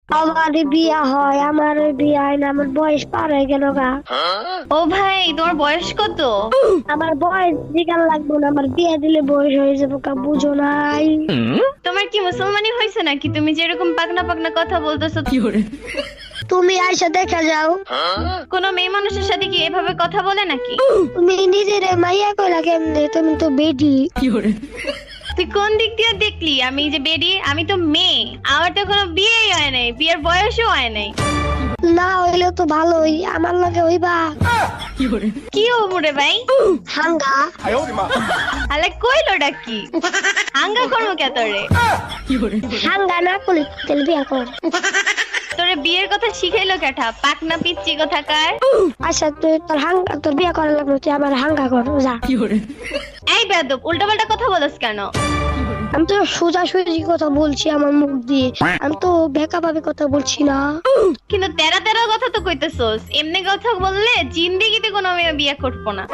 আমার বিয়া হয়, আমার বিয়া হয় না, আমার বয়স পার হয়ে গেল গা। ও ভাই, তোমার বয়স কত? আমার বয়স জিগান লাগবো না, আমার বিয়া দিলে বয়স হয়ে যাবো কা, বুঝো নাই? তোমার কি মুসলমানি হয়েছে নাকি? তুমি যেরকম পাকনা পাকনা কথা বলতেছো। তুমি আইসা দেখা যাও। কোন মেয়ে মানুষের সাথে কি এভাবে কথা বলে নাকি? তুমি নিজের মাইয়া কইলা কেমনে? তুমি তো বেডি। তুই কোন দিক দিয়ে দেখলি আমি যে বেডি? আমি তো মেয়ে, আমার তো কোনো বিয়েই হয় নাই, বিয়ের বয়সও হয় নাই। না হইলেও তো ভালোই, আমার লগে হইবা। কি ওমরে ভাই? হাঙ্গা। আলে কইলোটা কি? হাঙ্গা করবো কে তোরে? হাঙ্গা না করলে তাহলে বিয়া কর। তোরে বিয়ের কথা শিখাইলো কেটা? পাকনা পিচ্চি কোথাকার। আচ্ছা তুই তোর হাঙ্গা, তোর বিয়া করার লাগলো, তুই আমার হাঙ্গা কর যা। এই বেয়াদব, উল্টাপাল্টা কথা বলস কেন? আমি তো সোজা সুজি কথা বলছি আমার মুখ দিয়ে, আমি তো বেকা ভাবে কথা বলছি না। কিন্তু তেরা তেরা কথা তো কইতেছস। এমনি কথা বললে জিন্দেগিতে কোনো মেয়ে বিয়ে করবো না।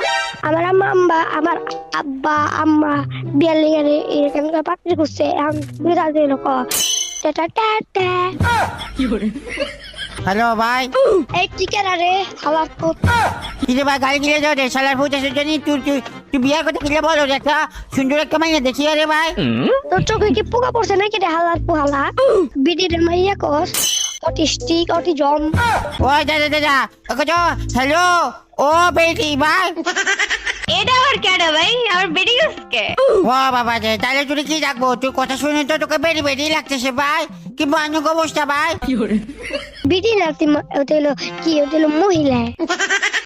আমার আম্মা আমার আব্বা আম্মা বিয়ার লেগে এরকম পাত্রী করছে, এখন বিড়াল দিল ক টাটা টাটা। হ্যালো ভাই, এই টিকার আরে খাবার তো কি রে ভাই, গাড়ি কিনে যাও রে শালার ফুটেছে জানি। তুই বিয়ে করতে কিনে বলো রে, একটা সুন্দর একটা মাইনে দেখি রে ভাই। তোর চোখে কি পোকা পড়ছে নাকি রে? হালার পোহালা বিডির মাইয়া কস অটিস্টিক অটিজম। ওই দাদা দাদা হ্যালো, ও বেটি ভাই। এটা আবার কেডা ভাই? আমার বেডি গেছকে? ও বাবা রে, তাহলে তুই কি রাখবো? তুই কথা শুনে তো তোকে বেরি বেরি লাগতেছে ভাই। কি ভয়ানক অবস্থা ভাই। বিডি নাতি হলো কি হলো মহিলা।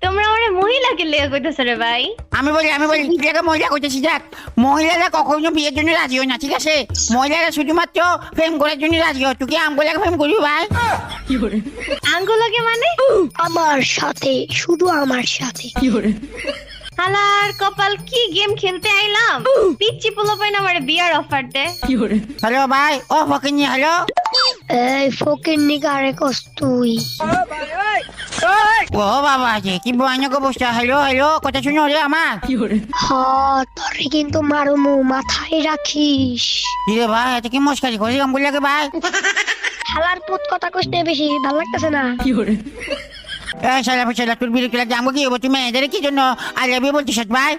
তোমরা আমারে মহিলাকে লেগে কইতেছ রে ভাই? আমি বলি এটাকে মহিলা করতেছি। দেখ, মহিলারা কখনো বিয়ের জন্য রাজি হয় না, ঠিক আছে? মহিলারা শুধুমাত্র প্রেম করার জন্য রাজি হয়। তুই কি আমগুলাকে প্রেম করবি ভাই? আঙ্গুলকে মানে? আমার সাথে, শুধু আমার সাথে। হালার কপাল, কি গেম খেলতে আইলাম? পিচ্চি পোলা পাইন আমারে বিয়ার অফার দে। হ্যালো ভাই, ও ফকিনি হ্যালো। এই ফকির নিগারে কস তুই। ও বাবা রে, কি ভয়ানক অবস্থা। হ্যালো, কথা শুনো রে আমার। তোরে কিন্তু মারুমু, মাথায় রাখিস। কি রে ভাই, এত কি মস্কারি করছিস আমগুলাকে ভাই? হালার পুত কথা কইতে বেশি ভালো লাগতেছে না। এই শালা ফুসালা, তোর বিরক্তি লাগছে আমগো কি হবো? তুই মেয়েদের কি জন্য আই লাভ ইউ বলছিস ভাই?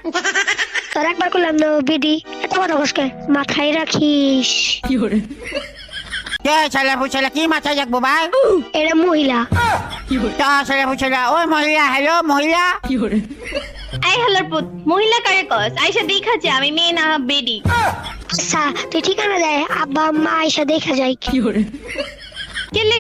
তোর একবার করলাম না বিডি, এত কথা কসকে, মাথায় রাখিস। শালা ফুসালা, কি মাথায় রাখবো ভাই? এটা মহিলা। শালা ফুসালা, ওই মহিলা, হ্যালো মহিলা। এই হালার পুত, মহিলা কারে কস? আইসা দেখা যে আমি মেয়ে না বেডি। আচ্ছা তুই ঠিকানা দেয়, আব্বা আম্মা আইসা দেখা যায়। কেলে